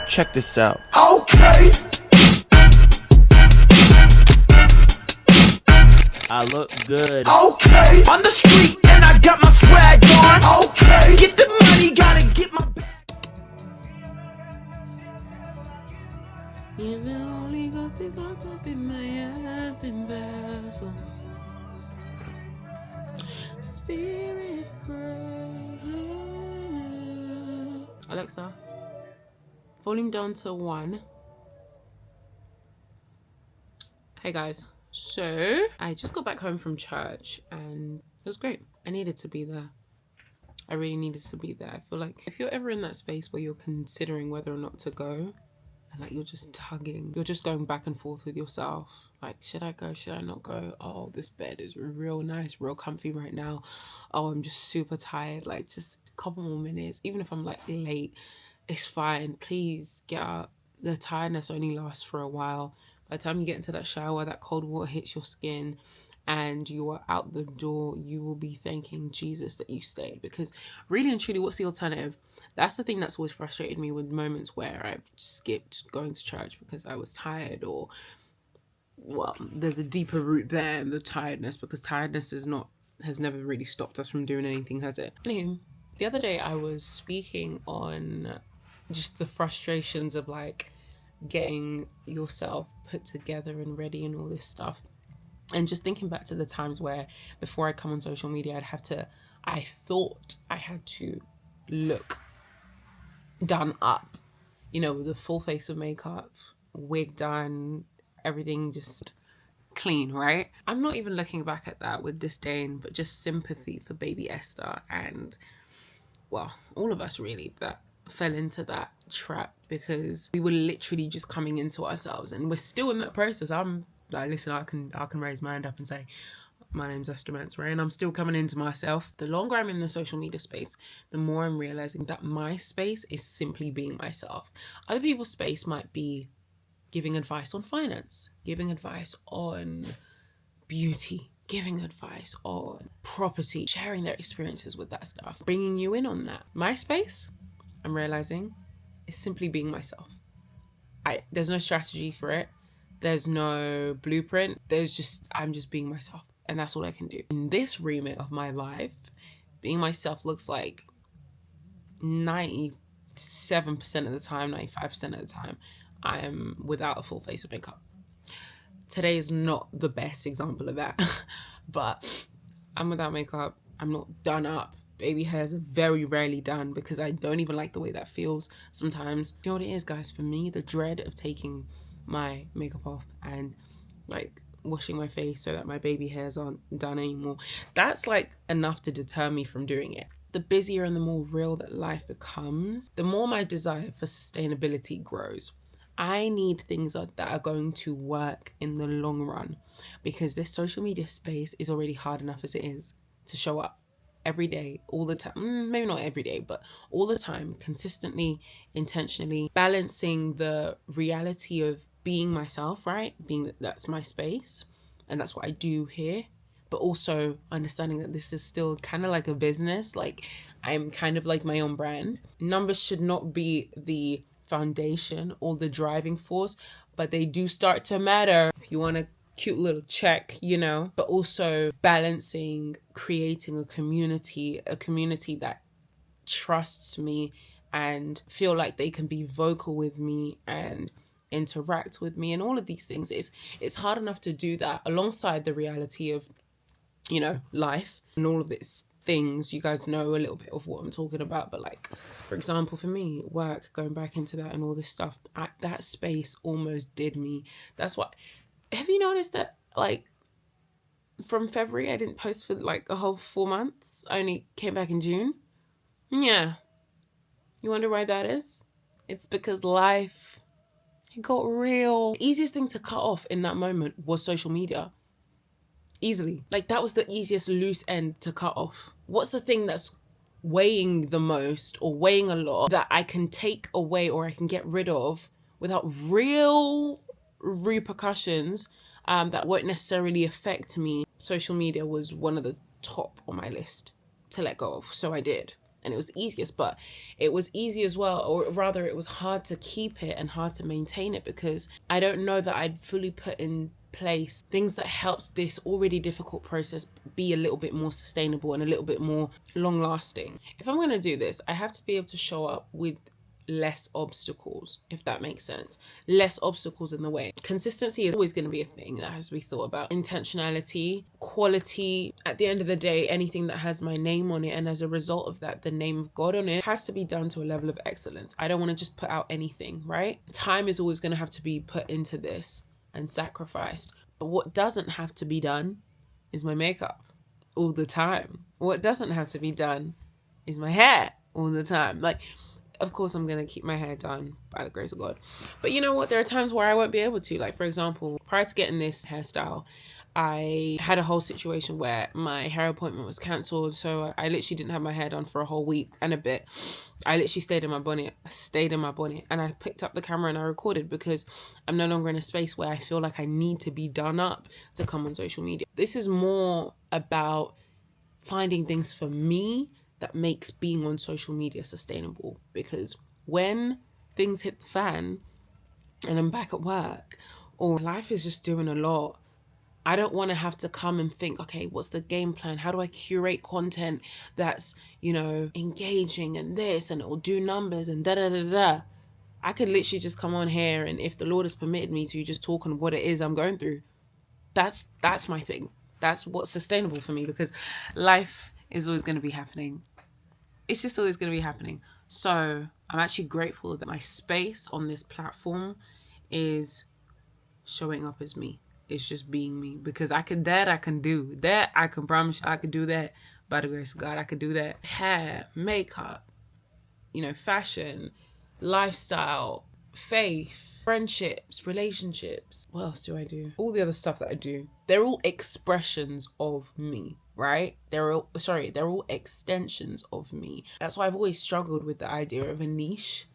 Check this out. Okay. I look good. Okay. On the street and I got my swag on. Okay. Get the money, gotta get my bag. If the Holy Ghost is locked up in my heaven vessel, Spirit pray. Alexa, volume down to 1. Hey guys, so I just got back home from church and it was great. I needed to be there. I really needed to be there. I feel like if you're ever in that space where you're considering whether or not to go, and like you're just tugging, you're just going back and forth with yourself, like, should I go, should I not go? Oh, this bed is real nice, real comfy right now. Oh, I'm just super tired, like just a couple more minutes. Even if I'm like late, it's fine, please get up. The tiredness only lasts for a while. By the time you get into that shower, that cold water hits your skin and you are out the door, you will be thanking Jesus that you stayed. Because really and truly, what's the alternative? That's the thing that's always frustrated me with moments where I've skipped going to church because I was tired, or, well, there's a deeper root there in the tiredness, because tiredness has never really stopped us from doing anything, has it? Anyway, the other day I was speaking on just the frustrations of like getting yourself put together and ready and all this stuff. And just thinking back to the times where before I'd come on social media, I thought I had to look done up, you know, with a full face of makeup, wig done, everything just clean, right? I'm not even looking back at that with disdain, but just sympathy for baby Esther and, well, all of us really that fell into that trap, because we were literally just coming into ourselves, and we're still in that process. I'm like, listen, I can raise my hand up and say, my name's Esther Mansbury, and I'm still coming into myself. The longer I'm in the social media space, the more I'm realizing that my space is simply being myself. Other people's space might be giving advice on finance, giving advice on beauty, giving advice on property, sharing their experiences with that stuff, bringing you in on that. My space, I'm realizing, is simply being myself. There's no strategy for it. There's no blueprint. I'm just being myself. And that's all I can do. In this remit of my life, being myself looks like 97% of the time, 95% of the time, I am without a full face of makeup. Today is not the best example of that, but I'm without makeup. I'm not done up. Baby hairs are very rarely done because I don't even like the way that feels sometimes. You know what it is, guys? For me, the dread of taking my makeup off and like washing my face so that my baby hairs aren't done anymore, that's like enough to deter me from doing it. The busier and the more real that life becomes, the more my desire for sustainability grows. I need things that are going to work in the long run, because this social media space is already hard enough as it is to show up every day, all the time. Maybe not every day, but all the time, consistently, intentionally, balancing the reality of being myself, right? That's my space and that's what I do here, but also understanding that this is still kind of like a business. Like, I'm kind of like my own brand. Numbers should not be the foundation or the driving force, but they do start to matter if you want a cute little check, you know. But also balancing creating a community that trusts me and feel like they can be vocal with me and interact with me, and all of these things. It's hard enough to do that alongside the reality of, you know, life and all of its things. You guys know a little bit of what I'm talking about, but like, for example, for me, work, going back into that and all this stuff, that space almost did me. That's why, have you noticed that, like, from February I didn't post for like a whole 4 months? I only came back in June. Yeah, you wonder why that is? It's because life, it got real. The easiest thing to cut off in that moment was social media. Easily. Like, that was the easiest loose end to cut off. What's the thing that's weighing the most or weighing a lot that I can take away or I can get rid of without real repercussions that won't necessarily affect me? Social media was one of the top on my list to let go of. So I did. and it was the easiest, but it was easy as well, or rather it was hard to keep it and hard to maintain it because I don't know that I'd fully put in place things that helped this already difficult process be a little bit more sustainable and a little bit more long lasting. If I'm going to do this, I have to be able to show up with less obstacles, if that makes sense. Less obstacles in the way. Consistency is always going to be a thing that has to be thought about. Intentionality, quality. At the end of the day, anything that has my name on it, and as a result of that, the name of God on it, has to be done to a level of excellence. I don't want to just put out anything, right? Time is always going to have to be put into this and sacrificed. But what doesn't have to be done is my makeup all the time. What doesn't have to be done is my hair all the time. Like, of course, I'm going to keep my hair done by the grace of God. But you know what? There are times where I won't be able to. Like, for example, prior to getting this hairstyle, I had a whole situation where my hair appointment was cancelled. So I literally didn't have my hair done for a whole week and a bit. I literally stayed in my bonnet. And I picked up the camera and I recorded because I'm no longer in a space where I feel like I need to be done up to come on social media. This is more about finding things for me that makes being on social media sustainable, because when things hit the fan and I'm back at work or life is just doing a lot, I don't want to have to come and think, okay, what's the game plan? How do I curate content that's, engaging and this, and it will do numbers and da-da-da-da. I could literally just come on here, and if the Lord has permitted me to, just talk on what it is I'm going through. That's my thing. That's what's sustainable for me, because life is always going to be happening. It's just always going to be happening. So I'm actually grateful that my space on this platform is showing up as me. It's just being me, because I can do that. I can promise you I could do that. By the grace of God, I could do that. Hair, makeup, fashion, lifestyle, faith, friendships, relationships. What else do I do? All the other stuff that I do. They're all expressions of me, right? They're all extensions of me. That's why I've always struggled with the idea of a niche.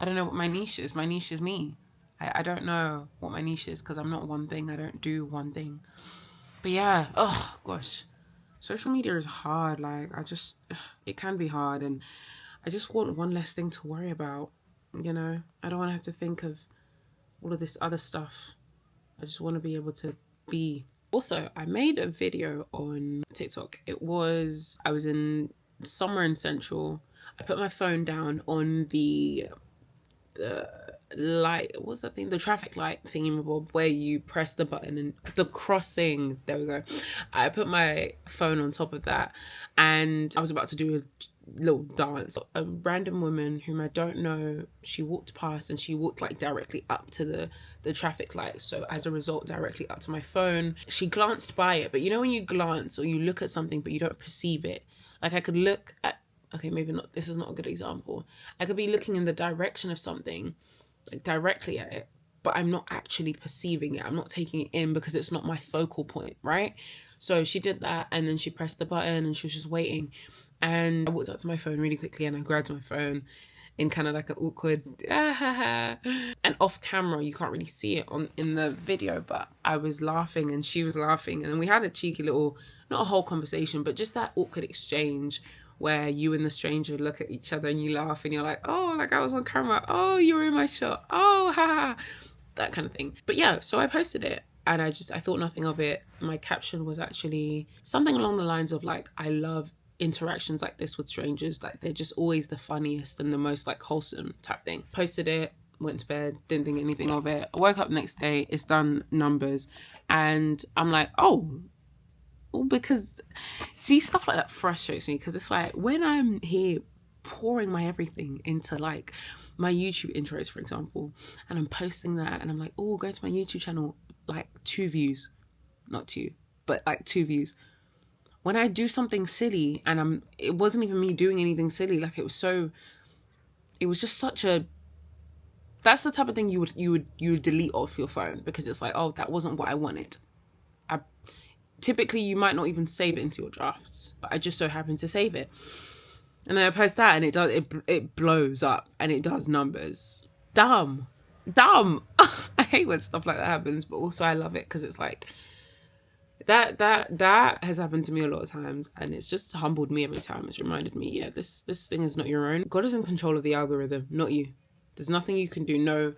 I don't know what my niche is. My niche is me. I don't know what my niche is because I'm not one thing. I don't do one thing. But yeah, oh gosh. Social media is hard. Like, it can be hard, and I just want one less thing to worry about. I don't want to have to think of all of this other stuff. I just want to be able to be. Also, I made a video on TikTok. I was somewhere in Central. I put my phone down on the light, what's that thing? The traffic light thingy where you press the button and the crossing. There we go. I put my phone on top of that and I was about to do a little dance. A random woman whom I don't know, she walked past and she walked like directly up to the traffic light. So as a result, directly up to my phone. She glanced by it, but when you glance or you look at something but you don't perceive it. Like, I could look at, okay, maybe not, this is not a good example. I could be looking in the direction of something, like directly at it, but I'm not actually perceiving it. I'm not taking it in because it's not my focal point, right? So she did that and then she pressed the button and she was just waiting. And I walked up to my phone really quickly and I grabbed my phone in kind of like an awkward, and off camera, you can't really see it in the video, but I was laughing and she was laughing. And we had a cheeky little, not a whole conversation, but just that awkward exchange where you and the stranger look at each other and you laugh and you're like, oh, like I was on camera. Oh, you were in my shot. Oh, ha, that kind of thing. But yeah, so I posted it and I thought nothing of it. My caption was actually something along the lines of like, I love interactions like this with strangers. Like, they're just always the funniest and the most like wholesome type thing. Posted it, went to bed, didn't think anything of it. I woke up the next day, it's done numbers. And I'm like, oh, because see, stuff like that frustrates me, because it's like when I'm here pouring my everything into like my YouTube intros, for example, and I'm posting that and I'm like, oh, go to my YouTube channel, like 2 views, not 2, but like 2 views. When I do something silly and it wasn't even me doing anything silly, like it was just such a, that's the type of thing you would delete off your phone, because it's like, oh, that wasn't what I wanted. Typically, you might not even save it into your drafts, but I just so happened to save it. And then I post that and it blows up and it does numbers. Dumb. I hate when stuff like that happens, but also I love it because it's like, That has happened to me a lot of times, and it's just humbled me every time. It's reminded me, yeah, this thing is not your own. God is in control of the algorithm, not you. There's nothing you can do. No,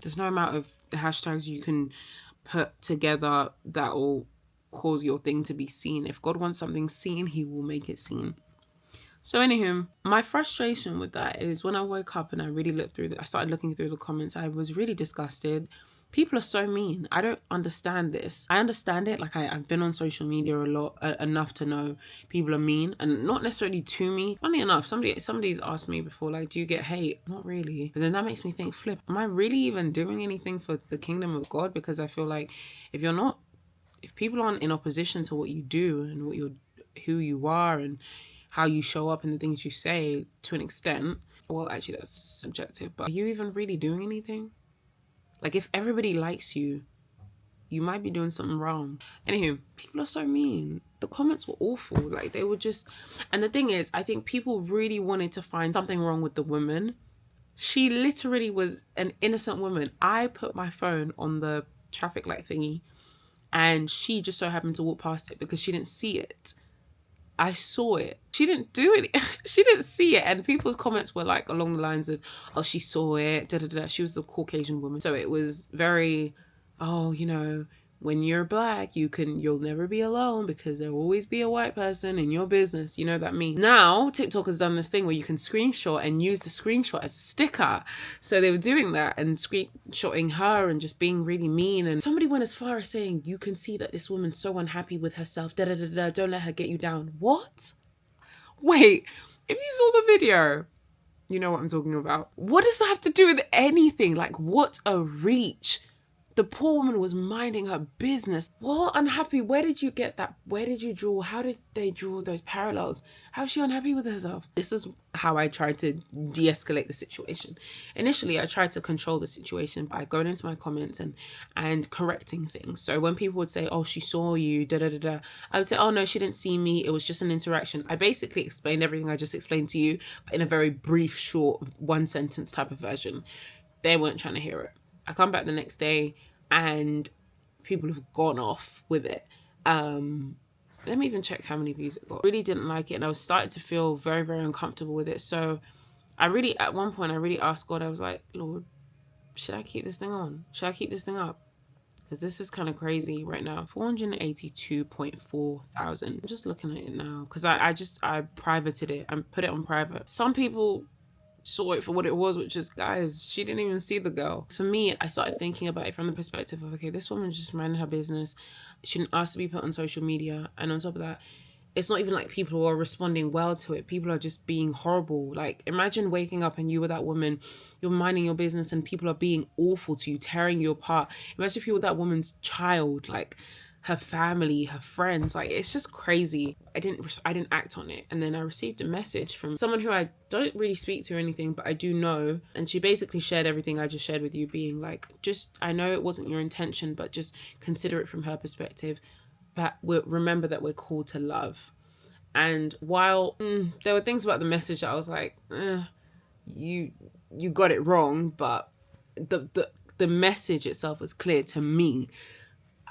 there's no amount of hashtags you can put together that will cause your thing to be seen. If God wants something seen, he will make it seen. So anywho, my frustration with that is when I woke up and I really looked through I started looking through the comments, I was really disgusted. People are so mean. I don't understand this. I understand it. Like I've been on social media a lot, enough to know people are mean, and not necessarily to me. Funny enough, somebody's asked me before, like, do you get hate? Not really. But then that makes me think, flip, am I really even doing anything for the kingdom of God? Because I feel like if people aren't in opposition to what you do and who you are and how you show up and the things you say, to an extent, well, actually that's subjective, but are you even really doing anything? Like, if everybody likes you, you might be doing something wrong. Anywho, people are so mean. The comments were awful. Like, they were just... And the thing is, I think people really wanted to find something wrong with the woman. She literally was an innocent woman. I put my phone on the traffic light thingy, and she just so happened to walk past it because she didn't see it. I saw it. She didn't do it. She didn't see it. And people's comments were like along the lines of, oh, she saw it. Da, da, da. She was a Caucasian woman. So it was very, oh, when you're black, you'll never be alone because there'll always be a white person in your business. You know that meme. Now, TikTok has done this thing where you can screenshot and use the screenshot as a sticker. So they were doing that and screenshotting her and just being really mean. And somebody went as far as saying, you can see that this woman's so unhappy with herself. Da da da da. Don't let her get you down. What? Wait, if you saw the video, you know what I'm talking about. What does that have to do with anything? Like, what a reach. The poor woman was minding her business. What? Unhappy? Where did you get that? Where did you draw? How did they draw those parallels? How is she unhappy with herself? This is how I tried to de-escalate the situation. Initially, I tried to control the situation by going into my comments and correcting things. So when people would say, oh, she saw you, da da da da, I would say, oh no, she didn't see me. It was just an interaction. I basically explained everything I just explained to you in a very brief, short, one sentence type of version. They weren't trying to hear it. I come back the next day and people have gone off with it. Let me even check how many views it got. I really didn't like it, and I was starting to feel very, very uncomfortable with it. So at one point, I really asked God, I was like, Lord, should I keep this thing on? Should I keep this thing up? Because this is kind of crazy right now. 482.4 thousand. I'm just looking at it now because I privated it and put it on private. Some people saw it for what it was, which is, guys, she didn't even see the girl. For me, I started thinking about it from the perspective of, okay, this woman just minding her business. She didn't ask to be put on social media. And on top of that, it's not even like people are responding well to it. People are just being horrible. Like, imagine waking up and you were that woman, you're minding your business and people are being awful to you, tearing you apart. Imagine if you were that woman's child, like her family, her friends. Like, it's just crazy. I didn't act on it. And then I received a message from someone who I don't really speak to or anything, but I do know. And she basically shared everything I just shared with you, being like, I know it wasn't your intention, but just consider it from her perspective. But remember that we're called to love. And while there were things about the message that I was like, you got it wrong, but the message itself was clear to me.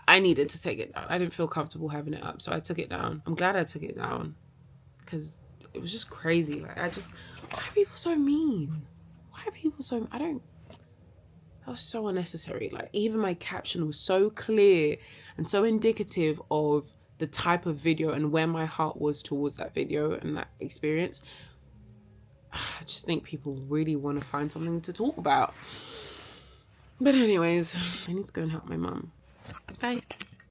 I needed to take it down. I didn't feel comfortable having it up, so I took it down. I'm glad I took it down because it was just crazy. Like, why are people so mean? Why are people so... that was so unnecessary. Like, even my caption was so clear and so indicative of the type of video and where my heart was towards that video and that experience. I just think people really want to find something to talk about. But anyways, I need to go and help my mum. Bye.